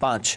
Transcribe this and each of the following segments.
5।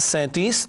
37,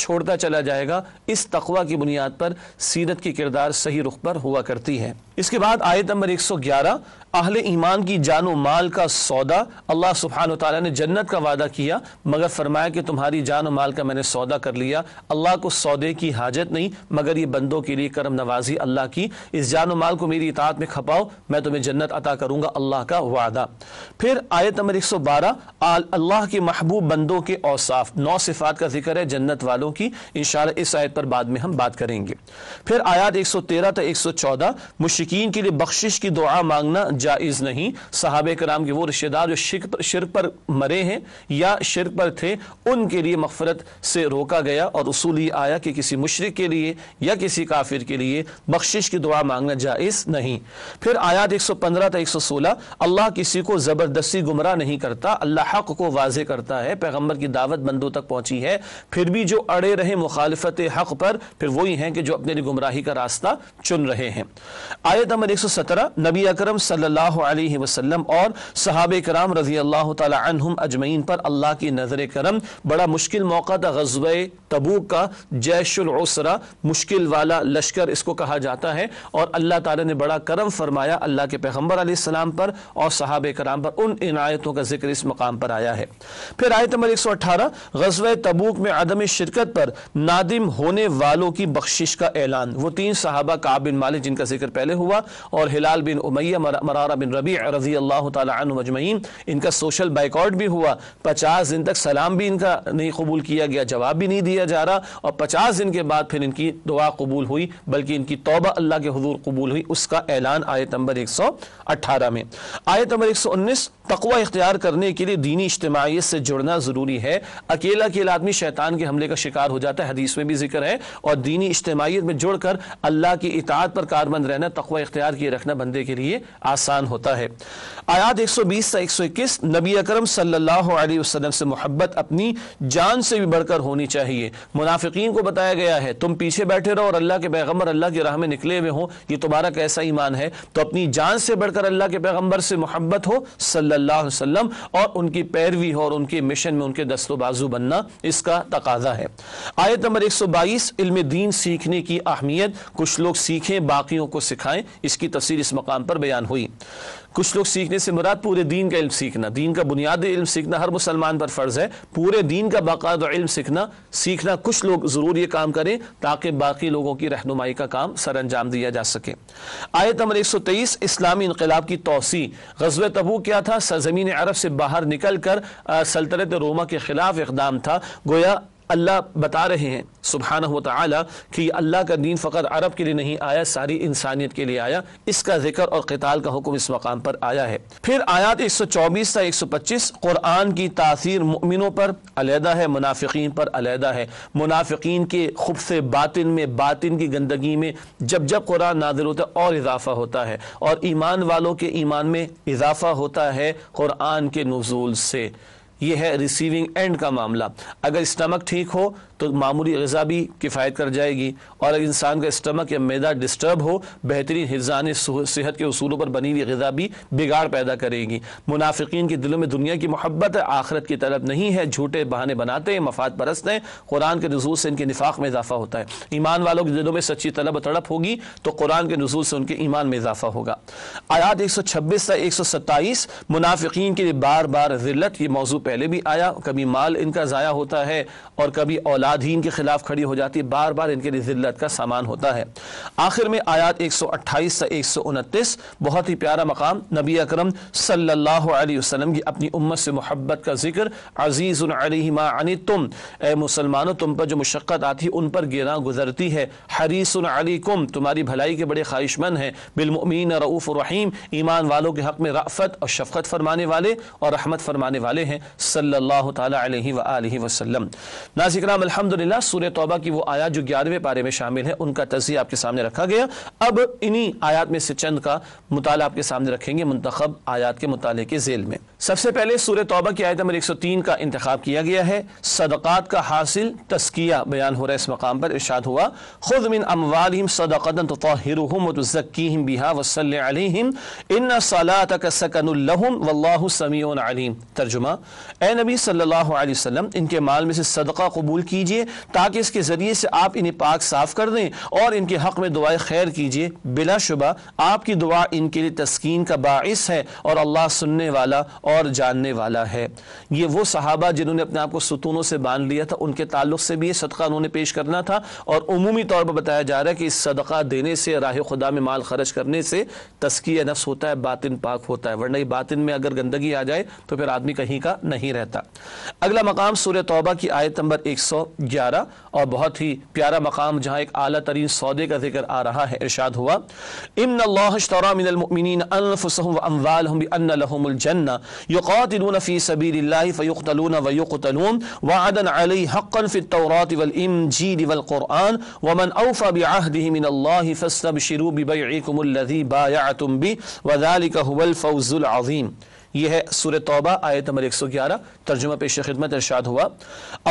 چھوڑتا چلا جائے گا۔ اس تقوی کی بنیاد پر سیرت کی کردار صحیح رخ پر ہوا کرتی ہے۔ اس کے بعد آیت نمبر 111، اہل ایمان کی جان و مال کا سودا۔ اللہ سبحانہ وتعالیٰ نے جنت کا وعدہ کیا مگر فرمایا کہ تمہاری جان و مال کا میں نے سودا کر لیا۔ اللہ کو سودے کی حاجت نہیں مگر یہ بندوں کے لیے کرم نوازی اللہ کی، اس جان و مال کو میری اطاعت میں کھپاؤ میں تمہیں جنت عطا کروں گا، اللہ کا وعدہ۔ پھر آیت نمبر 112، اللہ کے محبوب بندوں کے اوصاف، 9 صفات کا ذکر ہے جنت والوں کی، انشاءاللہ اس آیت پر بعد میں ہم بات کریں گے۔ پھر آیات 113 تا 114، مشرکین کے لیے بخشش کی دعا مانگنا جائز نہیں۔ صحابہ کرام کے وہ رشتہ دار جو شرک پر مرے ہیں یا شرک پر تھے ان کے لیے مغفرت سے روکا گیا، اور اصول یہ آیا کہ کسی مشرک کے لیے یا کسی کافر کے لیے بخشش کی دعا مانگنا جائز نہیں۔ پھر آیات 115 تا 116، اللہ کسی کو زبردستی گمراہ نہیں کرتا، اللہ حق کو واضح کرتا ہے، پیغمبر کی دعوت بندوں تک پہنچی ہے، پھر بھی جو اڑے رہے مخالفت حق پر پھر وہی ہیں کہ جو اپنے لیے گمراہی کا راستہ چن رہے ہیں۔ آیت نمبر 117، نبی اکرم صلی اللہ علیہ وسلم اور صحابہ کرام رضی اللہ تعالی عنہم اجمعین پر اللہ کی نظر کرم۔ بڑا مشکل موقع تھا غزوہ تبوک کا، جیش العسرہ، مشکل والا لشکر اس کو کہا جاتا ہے، اور اللہ تعالی نے بڑا کرم فرمایا اللہ کے پیغمبر علیہ السلام پر اور صحابہ کرام پر، ان عنایتوں کا ذکر اس مقام پر آیا ہے۔ پھر آیت نمبر 118، غزوہ تبوک میں عدم شرکت پر نادم ہونے والوں کی بخشش کا اعلان۔ وہ 3 صحابہ کعب بن مالک جن کا ذکر پہلے ہوا، اور ہلال بن امیہ، مرارہ بن ربیع رضی اللہ تعالی عنہ اجمعین، ان کا سوشل بائیکاٹ بھی ہوا، 50 دن تک سلام بھی ان کا نہیں قبول کیا گیا، جواب بھی نہیں دیا جا رہا، اور 50 دن کے بعد پھر ان کی دعا قبول ہوئی، بلکہ ان کی توبہ اللہ کے حضور قبول ہوئی، اس کا اعلان آیت نمبر 118 میں۔ آیت نمبر 119، تقوی اختیار کرنے کے لیے دینی اجتماعیت سے جڑنا ضروری ہے۔ اکیلا آدمی شیطان کے حملے کا شکار ہو جاتا ہے، حدیث میں بھی ذکر ہے، اور دینی اجتماعیت میں جڑ کر اللہ کی اطاعت پر کاربند رہنا، تقوی اختیار کیے رکھنا بندے کے لیے آسان ہوتا ہے۔ آیات 120 سے 121، نبی اکرم صلی اللہ علیہ وسلم سے محبت اپنی جان سے بھی بڑھ کر ہونی چاہیے۔ منافقین کو بتایا گیا ہے تم پیچھے بیٹھے رہو اور اللہ کے پیغمبر اللہ کی راہ میں نکلے ہوئے ہوں، یہ تمہارا کیسا ایمان ہے؟ تو اپنی جان سے بڑھ کر اللہ کے پیغمبر سے محبت ہو صلی اللہ علیہ وسلم، اور ان کی پیروی ہو اور ان کے مشن میں ان کے دست و بازو بننا اس کا تقاضا ہے۔ آیت نمبر 122، علم دین سیکھنے کی اہمیت، کچھ لوگ سیکھیں باقیوں کو سکھائیں، اس کی تفصیل اس مقام پر بیان ہوئی۔ کچھ لوگ سیکھنے سے مراد پورے دین کا علم سیکھنا، دین کا بنیادی علم سیکھنا ہر مسلمان پر فرض ہے، پورے دین کا باقاعدہ علم سیکھنا کچھ لوگ ضرور یہ کام کریں تاکہ باقی لوگوں کی رہنمائی کا کام سر انجام دیا جا سکے۔ آیت نمبر 123، اسلامی انقلاب کی توسیع۔ غزوہ تبوک کیا تھا؟ سرزمین عرب سے باہر نکل کر سلطنت روما کے خلاف اقدام تھا۔ گویا اللہ بتا رہے ہیں سبحانہ وتعالی کہ اللہ کا دین فقط عرب کے لیے نہیں آیا، ساری انسانیت کے لیے آیا، اس کا ذکر اور قتال کا حکم اس مقام پر آیا ہے۔ پھر آیات 124 سے 125، قرآن کی تاثیر مومنوں پر علیحدہ ہے، منافقین پر علیحدہ ہے۔ منافقین کے خبث باطن میں، باطن کی گندگی میں جب قرآن نازل ہوتا ہے اور اضافہ ہوتا ہے، اور ایمان والوں کے ایمان میں اضافہ ہوتا ہے قرآن کے نزول سے۔ یہ ہے ریسیونگ اینڈ کا معاملہ۔ اگر اسٹمک ٹھیک ہو تو معمولی غذا بھی کفایت کر جائے گی، اور اگر انسان کا اسٹمک یا معدہ ڈسٹرب ہو حبیثیت حفظان صحت کے اصولوں پر بنی ہوئی غذا بھی بگاڑ پیدا کرے گی۔ منافقین کے دلوں میں دنیا کی محبت ہے، آخرت کی طلب نہیں ہے، جھوٹے بہانے بناتے ہیں، مفاد پرست ہیں، قرآن کے نزول سے ان کے نفاق میں اضافہ ہوتا ہے۔ ایمان والوں کے دلوں میں سچی طلب و تڑپ ہوگی تو قرآن کے نزول سے ان کے ایمان میں اضافہ ہوگا۔ آیات 126 سے 127، منافقین کے لیے بار بار ذلت، یہ موضوع پہلے بھی آیا، کبھی مال ان کا ضائع ہوتا ہے اور کبھی اولاد ہی ان کے خلاف کھڑی ہو جاتی ہے، بار بار ان کے لیے ذلت کا سامان ہوتا ہے۔ آخر میں آیات 128 سے 129، بہت ہی پیارا مقام، نبی اکرم صلی اللہ علیہ وسلم کی اپنی امت سے محبت کا ذکر۔ عزیز علیہ ما عنتم، اے مسلمانوں تم پر جو مشقت آتی ہے ان پر گراں گزرتی ہے۔ حریص علیکم، تمہاری بھلائی کے بڑے خواہش مند ہیں۔ بالمؤمنین رؤوف الرحیم، ایمان والوں کے حق میں رأفت اور شفقت فرمانے والے اور رحمت فرمانے والے ہیں صلی اللہ تعالی علیہ وآلہ وسلم۔ ناظرین کرام، الحمدللہ سورہ توبہ کی وہ آیات جو 11ویں پارے میں شامل ہیں ان کا تجزیہ آپ کے سامنے رکھا گیا۔ اب انہی آیات میں سے چند کا مطالعہ آپ کے سامنے رکھیں گے منتخب آیات کے مطالعے کے ذیل میں۔ سب سے پہلے سورہ توبہ کی آیت نمبر 103 کا انتخاب کیا گیا ہے۔ صدقات کا حاصل تزکیہ بیان ہو رہا ہے اس مقام پر۔ ارشاد ہوا خذ من اموالہم صدقۃ تطہرہم وتزکیہم بہا وصلی علیہم ان صلاتک سکن لہم واللہ سمیع علیم۔ ترجمہ، اے نبی صلی اللہ علیہ وسلم، ان کے مال میں سے صدقہ قبول کیجئے تاکہ اس کے ذریعے سے آپ انہیں پاک صاف کر دیں اور ان کے حق میں دعائے خیر کیجئے۔ بلا شبہ آپ کی دعا ان کے لیے تسکین کا باعث ہے اور اللہ سننے والا اور جاننے والا ہے۔ یہ وہ صحابہ جنہوں نے اپنے آپ کو ستونوں سے باندھ لیا تھا، ان کے تعلق سے بھی یہ صدقہ انہوں نے پیش کرنا تھا، اور عمومی طور پر بتایا جا رہا ہے کہ اس صدقہ دینے سے، راہ خدا میں مال خرچ کرنے سے تزکیہ نفس ہوتا ہے، باطن پاک ہوتا ہے، ورنہ یہ باطن میں اگر گندگی آ جائے تو پھر آدمی کہیں کا نہیں رہتا۔ اگلا مقام سورہ توبہ کی آیت نمبر 111، اور بہت ہی پیارا مقام جہاں ایک اعلیٰ ترین سودے کا ذکر آ رہا ہے۔ ارشاد ہوا ان اللہ اشتری من المؤمنین انفسهم واموالهم بان لهم الجنہ یقاتلون فی سبیل اللہ فیقتلون ویقتلون وعدا علیہ حقا فی التوراۃ والانجیل والقرآن ومن اوفى بعہدہ من اللہ فاستبشروا ببیعکم الذی بایعتم بہ وذلک هو الفوز العظیم۔ یہ ہے سورہ توبہ آیت نمبر 111۔ ترجمہ پیش خدمت۔ ارشاد ہوا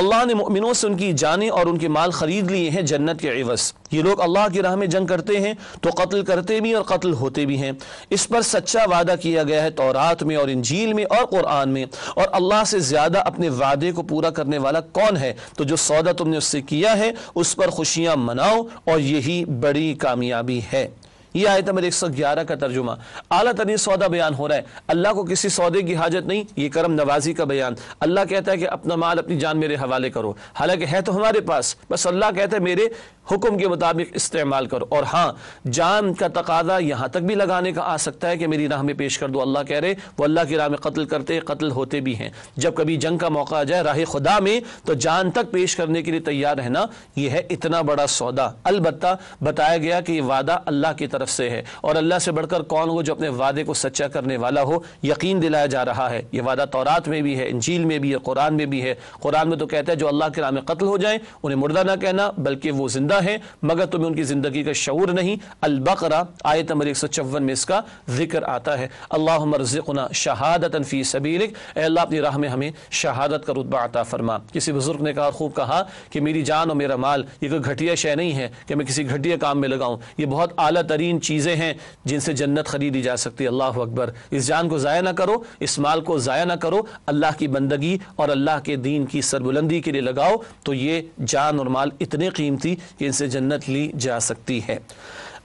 اللہ نے مؤمنوں سے ان کی جانیں اور ان کے مال خرید لیے ہیں جنت کے عوض۔ یہ لوگ اللہ کی راہ میں جنگ کرتے ہیں تو قتل کرتے بھی اور قتل ہوتے بھی ہیں۔ اس پر سچا وعدہ کیا گیا ہے تورات میں اور انجیل میں اور قرآن میں، اور اللہ سے زیادہ اپنے وعدے کو پورا کرنے والا کون ہے؟ تو جو سودا تم نے اس سے کیا ہے اس پر خوشیاں مناؤ، اور یہی بڑی کامیابی ہے۔ یہ آیت نمبر 111 کا ترجمہ۔ اعلیٰ ترین سودا بیان ہو رہا ہے۔ اللہ کو کسی سودے کی حاجت نہیں، یہ کرم نوازی کا بیان۔ اللہ کہتا ہے کہ اپنا مال اپنی جان میرے حوالے کرو، حالانکہ ہے تو ہمارے پاس، بس اللہ کہتا ہے میرے حکم کے مطابق استعمال کرو۔ اور ہاں، جان کا تقاضا یہاں تک بھی لگانے کا آ سکتا ہے کہ میری راہ میں پیش کر دو۔ اللہ کہہ رہے وہ اللہ کی راہ میں قتل کرتے قتل ہوتے بھی ہیں۔ جب کبھی جنگ کا موقع آ جائے راہ خدا میں تو جان تک پیش کرنے کے لیے تیار رہنا، یہ ہے اتنا بڑا سودا۔ البتہ بتایا گیا کہ یہ وعدہ اللہ کی طرف سے ہے، اور اللہ سے بڑھ کر کون ہو جو اپنے وعدے کو سچا کرنے والا ہو، یقین دلایا جا رہا ہے۔ یہ وعدہ تورات میں بھی ہے، انجیل میں بھی ہے، قرآن میں بھی ہے۔ قرآن میں تو کہتا ہے جو اللہ کی راہ میں قتل ہو جائیں انہیں مردہ نہ کہنا، بلکہ وہ زندہ ہیں مگر تمہیں ان کی زندگی کا شعور نہیں۔ البقرہ آیت نمبر 154 میں اس کا ذکر آتا ہے۔ اللہم ارزقنا شہادتا فی سبیلک، اے اللہ اپنی راہ میں ہمیں شہادت کا رتبہ عطا فرما۔ کسی بزرگ نے کہا، خوب کہا کہ میری جان اور میرا مال یہ کوئی گھٹیا شے نہیں ہے کہ میں کسی گھٹیا کام میں لگاؤں، یہ بہت اعلیٰ ترین چیزیں ہیں جن سے جنت خریدی جا سکتی ہے۔ اللہ اکبر۔ اس جان کو ضائع نہ کرو، اس مال کو ضائع نہ کرو، اللہ کی بندگی اور اللہ کے دین کی سربلندی کے لیے لگاؤ، تو یہ جان اور مال اتنے قیمتی کہ ان سے جنت لی جا سکتی ہے۔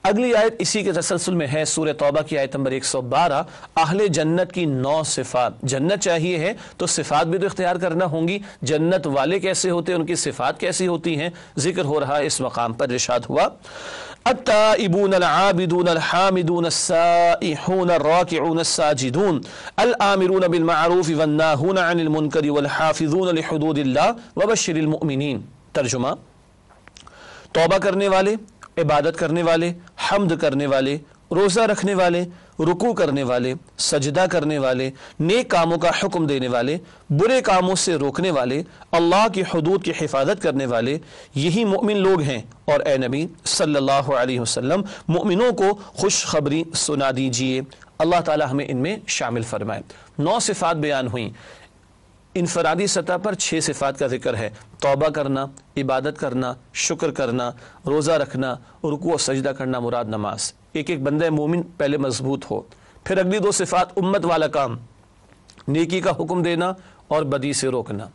اگلی آیت اسی کے تسلسل میں ہے، سورہ توبہ کی آیت نمبر 112، اہل جنت کی 9 صفات۔ جنت چاہیے ہے تو صفات بھی تو اختیار کرنا ہوں گی۔ جنت والے کیسے ہوتے ہیں، ان کی صفات کیسی ہوتی ہیں، ذکر ہو رہا ہے اس مقام پر۔ ارشاد ہوا التائبون العابدون الحامدون السائحون الراکعون الساجدون الآمرون بالمعروف والناہون عن المنکر والحافظون لحدود اللہ وبشر المؤمنین۔ ترجمہ، توبہ کرنے والے، عبادت کرنے والے، حمد کرنے والے، روزہ رکھنے والے، رکوع کرنے والے، سجدہ کرنے والے، نیک کاموں کا حکم دینے والے، برے کاموں سے روکنے والے، اللہ کی حدود کی حفاظت کرنے والے، یہی مومن لوگ ہیں۔ اور اے نبی صلی اللہ علیہ وسلم مومنوں کو خوشخبری سنا دیجئے۔ اللہ تعالی ہمیں ان میں شامل فرمائے۔ 9 صفات بیان ہوئیں۔ انفرادی سطح پر 6 صفات کا ذکر ہے، توبہ کرنا، عبادت کرنا، شکر کرنا، روزہ رکھنا، رکوع و سجدہ کرنا، مراد نماز۔ ایک بندہ مومن پہلے مضبوط ہو۔ پھر اگلی 2 صفات امت والا کام، نیکی کا حکم دینا اور بدی سے روکنا۔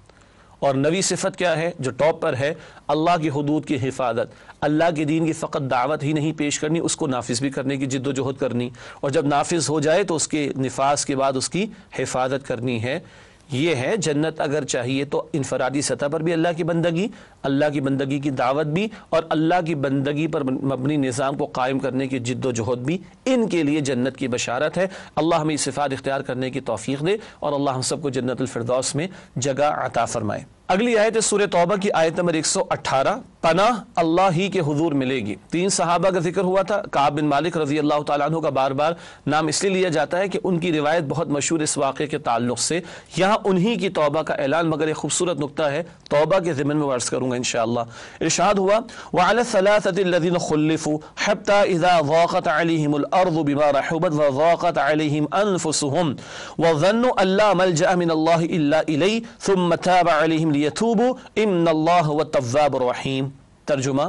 اور نوی صفت کیا ہے جو ٹاپ پر ہے، اللہ کی حدود کی حفاظت۔ اللہ کے دین کی فقط دعوت ہی نہیں پیش کرنی، اس کو نافذ بھی کرنے کی جد و جہد کرنی، اور جب نافذ ہو جائے تو اس کے نفاذ کے بعد اس کی حفاظت کرنی ہے۔ یہ ہے جنت اگر چاہیے تو انفرادی سطح پر بھی اللہ کی بندگی کی دعوت بھی، اور اللہ کی بندگی پر مبنی نظام کو قائم کرنے کی جد و جہد بھی، ان کے لیے جنت کی بشارت ہے۔ اللہ ہمیں صفات اختیار کرنے کی توفیق دے، اور اللہ ہم سب کو جنت الفردوس میں جگہ عطا فرمائے۔ اگلی آیت ہے سورہ توبہ کی آیت نمبر 118، پناہ اللہ ہی کے حضور ملے گی۔ 3 صحابہ کا ذکر ہوا تھا۔ کعب بن مالک رضی اللہ تعالیٰ عنہ کا بار بار نام اس لیے لیا جاتا ہے کہ ان کی روایت بہت مشہور اس واقعے کے تعلق سے، یہاں انہی کی توبہ کا اعلان، مگر ایک خوبصورت نقطہ ہے توبہ کے ضمن میں عرض کروں گا انشاءاللہ۔ ارشاد ہوا وَعَلَى الثَّلَاثَةِ الَّذِينَ خُلِّفُوا حَتَّى إِذَا ضَاقَتْ عَلَيْهِمُ الْأَرْضُ بِمَا رَحُبَتْ وَضَاقَتْ عَلَيْهِمْ أَنفُسُهُمْ وَظَنُّوا أَن لَّا مَلْجَأَ مِنَ اللَّهِ إِلَّا إِلَيْهِ ثُمَّ تَابَ عَلَيْهِمْ لِيَتُوبُوا إِنَّ اللَّهَ هُوَ التَّوَّابُ الرَّحِيمُ۔ ترجمہ،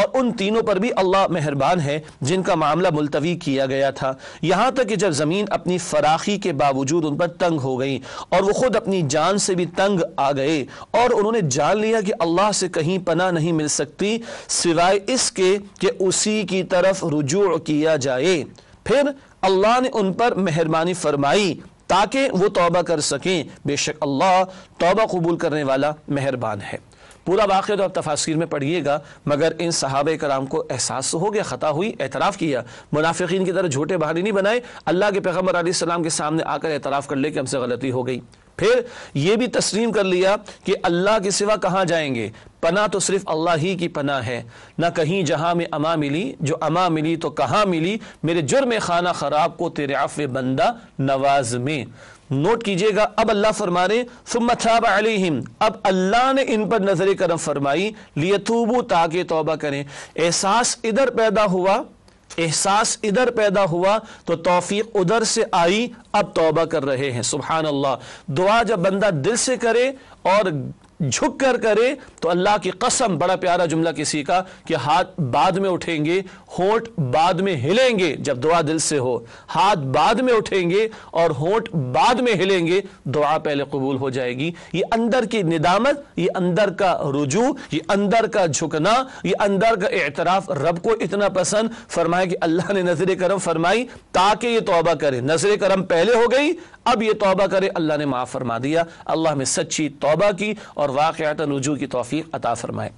اور ان تینوں پر بھی اللہ مہربان ہے جن کا معاملہ ملتوی کیا گیا تھا، یہاں تک کہ جب زمین اپنی فراخی کے باوجود ان پر تنگ ہو گئی اور وہ خود اپنی جان سے بھی تنگ آ گئے، اور انہوں نے جان لیا کہ اللہ سے کہیں پناہ نہیں مل سکتی سوائے اس کے کہ اسی کی طرف رجوع کیا جائے، پھر اللہ نے ان پر مہربانی فرمائی تاکہ وہ توبہ کر سکیں، بے شک اللہ توبہ قبول کرنے والا مہربان ہے۔ پورا واقعہ تو آپ تفاسیر میں پڑھیے گا، مگر ان صحابہ کرام کو احساس ہو گیا، خطا ہوئی، اعتراف کیا، منافقین کی طرح جھوٹے بہانے نہیں بنائے، اللہ کے پیغمبر علیہ السلام کے سامنے آ کر اعتراف کر لے کہ ہم سے غلطی ہو گئی، پھر یہ بھی تسلیم کر لیا کہ اللہ کے سوا کہاں جائیں گے، پناہ تو صرف اللہ ہی کی پناہ ہے، نہ کہیں جہاں میں اما ملی، جو اما ملی تو کہاں ملی، میرے جرم خانہ خراب کو تیرے عفو بندہ نواز میں۔ نوٹ کیجئے گا، اب اللہ فرما رہے ثم تاب علیہم، اب اللہ نے ان پر نظر کرم فرمائی، لیتوبوا تاکہ توبہ کریں۔ احساس ادھر پیدا ہوا تو توفیق ادھر سے آئی، اب توبہ کر رہے ہیں۔ سبحان اللہ، دعا جب بندہ دل سے کرے اور جھک کر کرے تو اللہ کی قسم، بڑا پیارا جملہ کسی کا کہ ہاتھ بعد میں اٹھیں گے، ہونٹ بعد میں ہلیں گے، جب دعا دل سے ہو ہاتھ بعد میں اٹھیں گے اور ہونٹ بعد میں ہلیں گے، دعا پہلے قبول ہو جائے گی۔ یہ اندر کی ندامت، یہ اندر کا رجوع، یہ اندر کا جھکنا، یہ اندر کا اعتراف رب کو اتنا پسند فرمائے کہ اللہ نے نظر کرم فرمائی تاکہ یہ توبہ کرے۔ نظر کرم پہلے ہو گئی، اب یہ توبہ کرے، اللہ نے معاف فرما دیا۔ اللہ میں سچی توبہ کی اور واقعتاً رجوع کی توفیق عطا فرمائے۔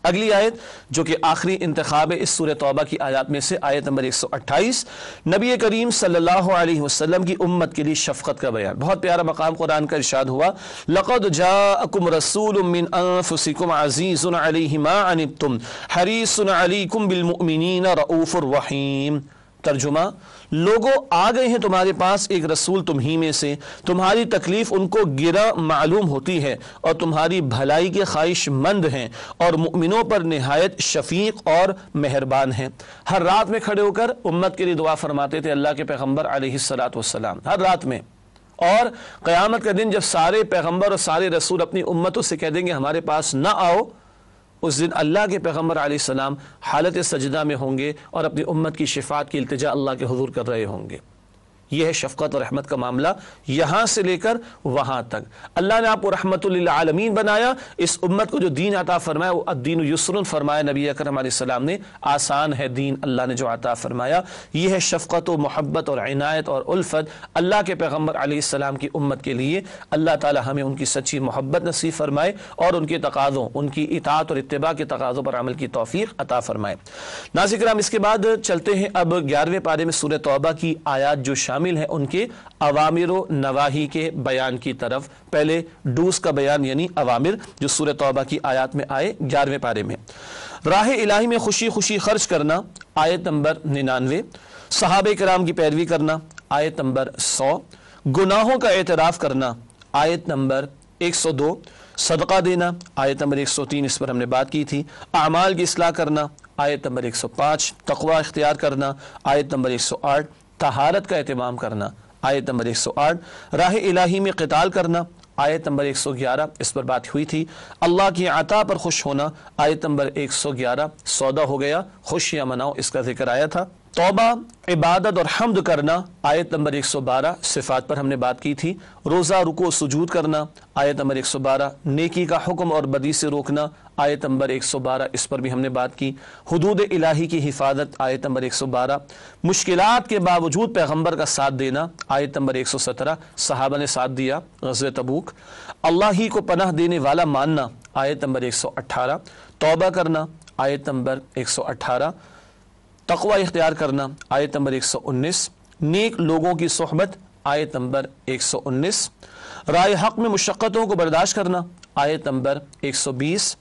اگلی آیت جو کہ آخری انتخاب ہے اس سورہ توبہ کی آیات میں سے، آیت نمبر 128، نبی کریم صلی اللہ علیہ وسلم کی امت کے لیے شفقت کا بیان، بہت پیارا مقام قرآن کا ارشاد ہوا، لَقَدْ جَاءَكُمْ رَسُولٌ مِّنْ أَنفُسِكُمْ عَزِيزٌ عَلَيْهِ مَا عَنِتُّمْ حَرِيصٌ عَلَيْكُمْ بِالْمُؤْمِنِينَ رَءُوفٌ رَحِيمٌ۔ ترجمہ، لوگوں آ گئے ہیں تمہارے پاس ایک رسول تم ہی میں سے، تمہاری تکلیف ان کو گرا معلوم ہوتی ہے اور تمہاری بھلائی کے خواہش مند ہیں اور مؤمنوں پر نہایت شفیق اور مہربان ہیں۔ ہر رات میں کھڑے ہو کر امت کے لیے دعا فرماتے تھے اللہ کے پیغمبر علیہ السلام، ہر رات میں، اور قیامت کا دن جب سارے پیغمبر اور سارے رسول اپنی امتوں سے کہہ دیں گے ہمارے پاس نہ آؤ، اس دن اللہ کے پیغمبر علیہ السلام حالت سجدہ میں ہوں گے اور اپنی امت کی شفاعت کی التجا اللہ کے حضور کر رہے ہوں گے۔ یہ ہے شفقت اور رحمت کا معاملہ، یہاں سے لے کر وہاں تک۔ اللہ نے آپ کو رحمت للعالمین بنایا، اس امت کو جو دین عطا فرمایا وہ الدین یسر فرمایا نبی اکرم علیہ السلام نے، آسان ہے دین اللہ نے جو عطا فرمایا۔ یہ ہے شفقت و محبت اور عنایت اور الفت اللہ کے پیغمبر علیہ السلام کی امت کے لیے۔ اللہ تعالی ہمیں ان کی سچی محبت نصیب فرمائے اور ان کے تقاضوں، ان کی اطاعت اور اتباع کے تقاضوں پر عمل کی توفیق عطا فرمائے۔ ناظرین کرام، اس کے بعد چلتے ہیں اب 11ویں پارے میں سورہ توبہ کی آیات جو شامل ہیں ان کے اوامر و نواہی کے بیان کی طرف۔ پہلے ڈوز کا بیان یعنی اوامر جو سورہ توبہ کی آیات میں آئے 11ویں پارے میں۔ راہ الہی میں خوشی خوشی خرچ کرنا، آیت نمبر 99۔ صحابہ کرام کی پیروی کرنا، آیت نمبر 100۔ گناہوں کا اعتراف کرنا، آیت نمبر 102۔ صدقہ دینا، آیت نمبر 103، اس پر ہم نے بات کی تھی۔ اعمال کی اصلاح کرنا، آیت نمبر 105۔ تقوی اختیار کرنا، آیت نمبر 108۔ طہارت کا اہتمام کرنا، آیت نمبر 108۔ راہ الہی میں قتال کرنا، آیت نمبر 111، اس پر بات ہوئی تھی۔ اللہ کی عطا پر خوش ہونا، آیت نمبر 111۔ سودا ہو گیا، خوشیاں مناؤ، اس کا ذکر آیا تھا۔ توبہ، عبادت اور حمد کرنا، آیت نمبر 112، صفات پر ہم نے بات کی تھی۔ روزہ، رکوع، سجود کرنا، آیت نمبر 112۔ نیکی کا حکم اور بدی سے روکنا، آیت نمبر 112، اس پر بھی ہم نے بات کی۔ حدود الہی کی حفاظت، آیت نمبر 112۔ مشکلات کے باوجود پیغمبر کا ساتھ دینا، آیت نمبر 117، صحابہ نے ساتھ دیا غزوہ تبوک۔ اللہ ہی کو پناہ دینے والا ماننا، آیت نمبر 118۔ توبہ کرنا، آیت نمبر 118۔ تقوی اختیار کرنا، آیت نمبر 119۔ نیک لوگوں کی صحبت، آیت نمبر 119، رائے حق میں مشقتوں کو برداشت کرنا، آیت نمبر 120،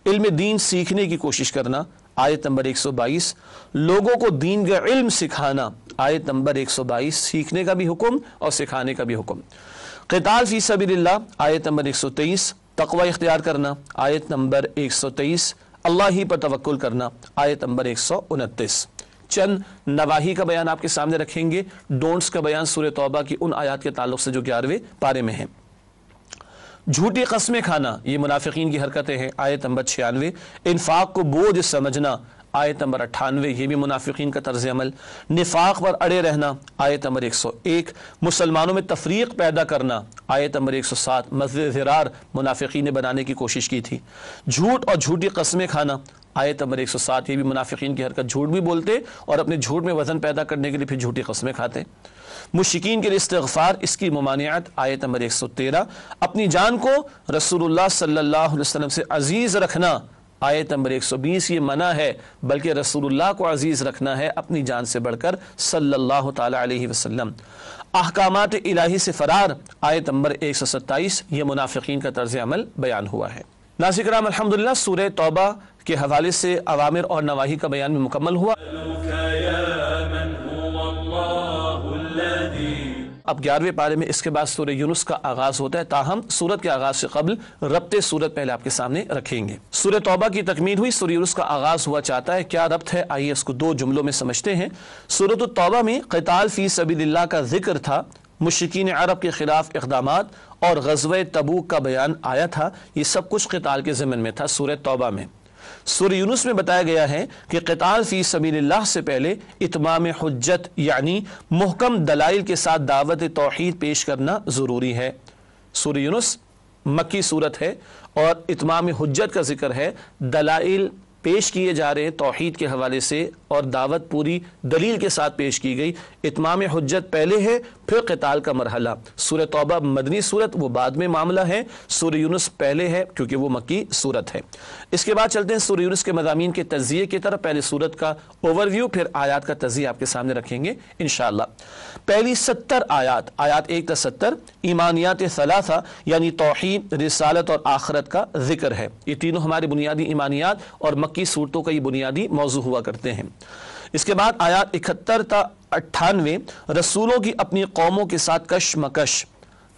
علم دین سیکھنے کی کوشش کرنا، آیت نمبر 122، لوگوں کو دین کا علم سکھانا، آیت نمبر 122، سیکھنے کا بھی حکم اور سکھانے کا بھی حکم، قتال فی سبیل اللہ، آیت نمبر 123، تقوی اختیار کرنا، آیت نمبر 123، اللہ ہی پر توکل کرنا، آیت نمبر 129۔ چند نواہی کا بیان آپ کے سامنے رکھیں گے، ڈونٹس کا بیان سورہ توبہ کی ان آیات کے تعلق سے جو 11ویں پارے میں ہیں۔ جھوٹی قسمیں کھانا، یہ منافقین کی حرکتیں ہیں، آیت نمبر 96۔ انفاق کو بوجھ سمجھنا، آیت نمبر 98، یہ بھی منافقین کا طرز عمل۔ نفاق پر اڑے رہنا، آیت نمبر 101۔ مسلمانوں میں تفریق پیدا کرنا، آیت نمبر 107۔ مسجد ضرار منافقین نے بنانے کی کوشش کی تھی۔ جھوٹ اور جھوٹی قسمیں کھانا، آیت نمبر 107، یہ بھی منافقین کی حرکت، جھوٹ بھی بولتے اور اپنے جھوٹ میں وزن پیدا کرنے کے لیے پھر جھوٹی قسمیں کھاتے۔ مشرکین کے لیے استغفار، اس کی ممانعت، آیت نمبر 113۔ اپنی جان کو رسول اللہ صلی اللہ علیہ وسلم سے عزیز رکھنا، آیت نمبر 120، یہ منع ہے بلکہ رسول اللہ کو عزیز رکھنا ہے اپنی جان سے بڑھ کر صلی اللہ تعالی علیہ وسلم۔ احکامات الہی سے فرار، آیت نمبر 127، یہ منافقین کا طرز عمل بیان ہوا ہے۔ ناظرین کرام، الحمدللہ سورہ توبہ کے حوالے سے اوامر اور نواہی کا بیان بھی مکمل ہوا۔ اب 11ویں پارے میں اس کے بعد سورہ یونس کا آغاز ہوتا ہے، تاہم سورت کے آغاز سے قبل ربط سورت پہلے آپ کے سامنے رکھیں گے۔ سورہ توبہ کی تکمیل ہوئی، سورہ یونس کا آغاز ہوا چاہتا ہے، کیا ربط ہے؟ آئیے اس کو دو جملوں میں سمجھتے ہیں۔ سورۃ التوبہ میں قتال فی سبیل اللہ کا ذکر تھا، مشرکین عرب کے خلاف اقدامات اور غزوہ تبوک کا بیان آیا تھا، یہ سب کچھ قتال کے ضمن میں تھا سورہ توبہ میں۔ سورہ یونس میں بتایا گیا ہے کہ قتال فی سبیل اللہ سے پہلے اتمام حجت یعنی محکم دلائل کے ساتھ دعوت توحید پیش کرنا ضروری ہے۔ سورہ یونس مکی صورت ہے اور اتمام حجت کا ذکر ہے، دلائل پیش کیے جا رہے توحید کے حوالے سے اور دعوت پوری دلیل کے ساتھ پیش کی گئی۔ اتمام حجت پہلے ہے، پھر قتال کا مرحلہ۔ سورہ توبہ مدنی صورت، وہ بعد میں معاملہ ہے۔ سورہ یونس پہلے ہے کیونکہ وہ مکی صورت ہے۔ اس کے بعد چلتے ہیں سورہ یونس کے مضامین کے تجزیے کی طرف۔ پہلے صورت کا اوور ویو، پھر آیات کا تجزیہ آپ کے سامنے رکھیں گے انشاءاللہ۔ پہلی 70 آیات، آیات 1 تا 70، ایمانیات ثلاثہ یعنی توحید، رسالت اور آخرت کا ذکر ہے۔ یہ تینوں ہمارے بنیادی ایمانیات اور مکی صورتوں کا یہ بنیادی موضوع ہوا کرتے ہیں۔ اس کے بعد آیات 71 تا 98، رسولوں کی اپنی قوموں کے ساتھ کشمکش،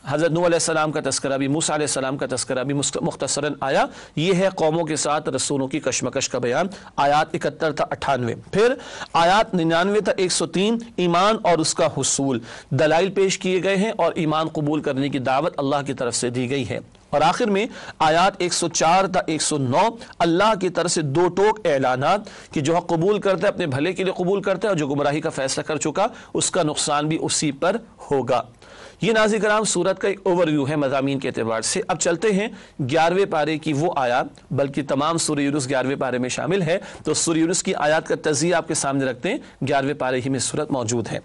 حضرت نوح علیہ السلام کا تذکرہ بھی، موسیٰ علیہ السلام کا تذکرہ بھی مختصراً آیا۔ یہ ہے قوموں کے ساتھ رسولوں کی کشمکش کا بیان، آیات 71 تا 98۔ پھر آیات 99 تا 103، ایمان اور اس کا حصول، دلائل پیش کیے گئے ہیں اور ایمان قبول کرنے کی دعوت اللہ کی طرف سے دی گئی ہے۔ اور آخر میں آیات 104 تا 109، اللہ کی طرف سے دو ٹوک اعلانات کہ جو حق قبول کرتا ہے اپنے بھلے کے لیے قبول کرتا ہے، اور جو گمراہی کا فیصلہ کر چکا اس کا نقصان بھی اسی پر ہوگا۔ یہ ناظرین کرام سورت کا ایک اوور ویو ہے مضامین کے اعتبار سے۔ اب چلتے ہیں 11ویں پارے کی وہ آیات، بلکہ تمام سورہ یونس 11ویں پارے میں شامل ہے، تو سورہ یونس کی آیات کا تجزیہ آپ کے سامنے رکھتے ہیں۔ 11ویں پارے ہی میں سورت موجود ہے۔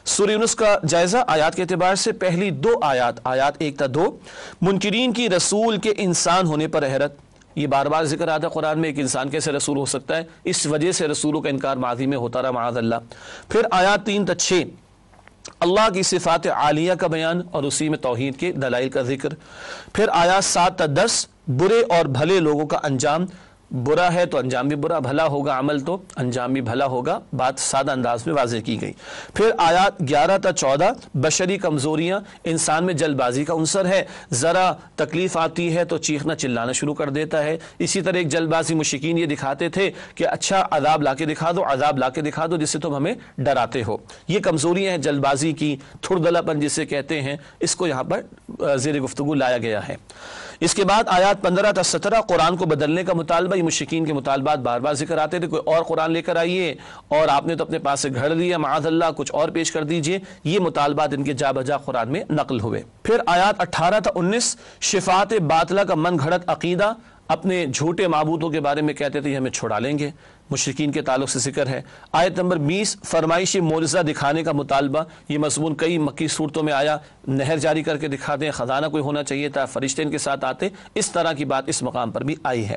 سورہ یونس کا جائزہ آیات کے اعتبار سے، پہلی دو آیات، آیات 1 تا 2، منکرین کی رسول کے انسان ہونے پر حیرت۔ یہ بار بار ذکر آتا ہے قرآن میں، ایک انسان کیسے رسول ہو سکتا ہے، اس وجہ سے رسولوں کا انکار ماضی میں ہوتا رہا معاذ اللہ۔ پھر آیات 3 تا 6، اللہ کی صفات عالیہ کا بیان اور اسی میں توحید کے دلائل کا ذکر۔ پھر آیات 7 تا 10، برے اور بھلے لوگوں کا انجام، برا ہے تو انجام بھی برا، بھلا ہوگا عمل تو انجام بھی بھلا ہوگا، بات سادہ انداز میں واضح کی گئی۔ پھر آیات 11 تا 14، بشری کمزوریاں، انسان میں جلد بازی کا عنصر ہے، ذرا تکلیف آتی ہے تو چیخنا چلانا شروع کر دیتا ہے۔ اسی طرح ایک جلد بازی مشرکین یہ دکھاتے تھے کہ اچھا عذاب لا کے دکھا دو، عذاب لا کے دکھا دو جس سے تم ہمیں ڈراتے ہو۔ یہ کمزوریاں ہیں جلد بازی کی، تھردلا پن جسے کہتے ہیں، اس کو یہاں پر زیر گفتگو لایا گیا ہے۔ اس کے بعد آیات 15 تا 17، قرآن کو بدلنے کا مطالبہ۔ یہ مشرکین کے مطالبات بار بار ذکر آتے تھے، کوئی اور قرآن لے کر آئیے، اور آپ نے تو اپنے پاس سے گھڑ لیا معاذ اللہ، کچھ اور پیش کر دیجئے۔ یہ مطالبات ان کے جا بجا قرآن میں نقل ہوئے۔ پھر آیات 18 تا 19، شفاعت باطلہ کا من گھڑت عقیدہ، اپنے جھوٹے معبودوں کے بارے میں کہتے تھے یہ ہمیں چھڑا لیں گے، مشرکین کے تعلق سے ذکر ہے۔ آیت نمبر 20 فرمائشی معجزہ دکھانے کا مطالبہ، یہ مضمون کئی مکی صورتوں میں آیا، نہر جاری کر کے دکھا دیں، خزانہ کوئی ہونا چاہیے تھا، فرشتے ان کے ساتھ آتے، اس طرح کی بات اس مقام پر بھی آئی ہے۔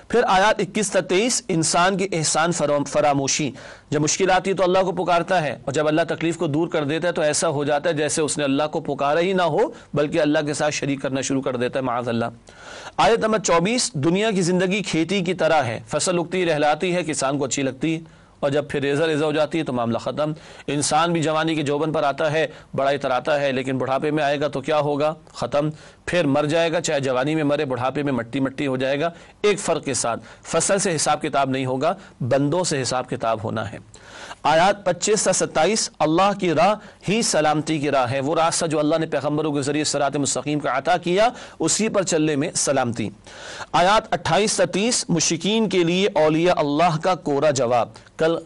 پھر آیات 21 تا 23 انسان کی احسان فراموشی، جب مشکل آتی ہے تو اللہ کو پکارتا ہے، اور جب اللہ تکلیف کو دور کر دیتا ہے تو ایسا ہو جاتا ہے جیسے اس نے اللہ کو پکارا ہی نہ ہو، بلکہ اللہ کے ساتھ شریک کرنا شروع کر دیتا ہے، معاذ اللہ۔ آیت نمبر 24 دنیا کی زندگی کھیتی کی طرح ہے، فصل اگتی رہلاتی ہے، کسان کو اچھی لگتی ہے، اور جب پھر ریزہ ہو جاتی ہے تو معاملہ ختم۔ انسان بھی جوانی کے جوبن پر آتا ہے، بڑا اتراتا ہے، لیکن بڑھاپے میں آئے گا تو کیا ہوگا؟ ختم، پھر مر جائے گا، چاہے جوانی میں مرے، بڑھاپے میں مٹی مٹی ہو جائے گا۔ ایک فرق کے ساتھ، فصل سے حساب کتاب نہیں ہوگا، بندوں سے حساب کتاب ہونا ہے۔ آیات 25 تا 27 اللہ کی راہ ہی سلامتی کی راہ ہے، وہ راستہ جو اللہ نے پیغمبروں کے ذریعے صراط مستقیم کا عطا کیا، اسی پر چلنے میں سلامتی۔ آیات 28 تا 30 مشرکین کے لیے اولیاء اللہ کا کورا جواب، کل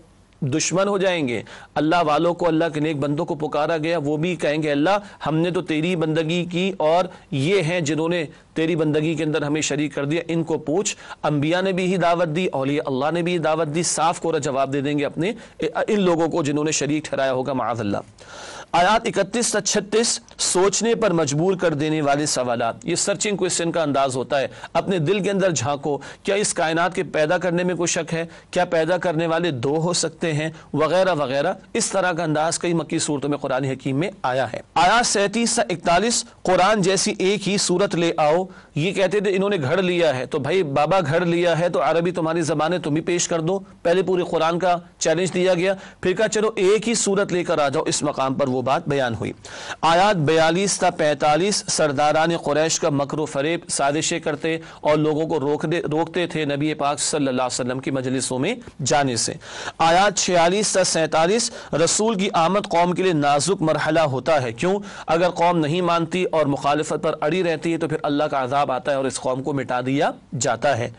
دشمن ہو جائیں گے، اللہ والوں کو، اللہ کے نیک بندوں کو پکارا گیا، وہ بھی کہیں گے اللہ ہم نے تو تیری بندگی کی، اور یہ ہیں جنہوں نے تیری بندگی کے اندر ہمیں شریک کر دیا، ان کو پوچھ۔ انبیاء نے بھی ہی دعوت دی، اولیاء اللہ نے بھی دعوت دی، صاف کورا جواب دے دیں گے اپنے ان لوگوں کو جنہوں نے شریک ٹھہرایا ہوگا، معاذ اللہ۔ آیات 31 تا 36 سوچنے پر مجبور کر دینے والے سوالات، یہ سرچنگ کوئسچن کا انداز ہوتا ہے، اپنے دل کے اندر جھانکو، کیا اس کائنات کے پیدا کرنے میں کوئی شک ہے؟ کیا پیدا کرنے والے دو ہو سکتے ہیں؟ وغیرہ وغیرہ، اس طرح کا انداز کئی مکی صورتوں میں قرآن حکیم میں آیا ہے۔ آیات 37 تا 41 قرآن جیسی ایک ہی صورت لے آؤ، یہ کہتے تھے انہوں نے گھڑ لیا ہے، تو بھائی بابا گھڑ لیا ہے تو عربی تمہاری زبان ہے، تم ہی پیش کر دو، پہلے پورے قرآن کا چیلنج دیا گیا، پھر کہا چلو ایک ہی صورت لے کر آ جاؤ، اس مقام پر وہ بات بیان ہوئی۔ آیات 42 تا 45 سرداران قریش کا مکر و فریب، سازشیں کرتے اور لوگوں کو روکتے تھے نبی پاک صلی اللہ علیہ وسلم کی مجلسوں میں جانے سے۔ آیات 46 تا 47 رسول کی آمد قوم کے لیے نازک مرحلہ ہوتا ہے، کیوں؟ اگر قوم نہیں مانتی اور مخالفت پر اڑی رہتی ہے تو پھر اللہ کا عذاب آتا ہے اور اس قوم کو مٹا دیا جاتا ہے۔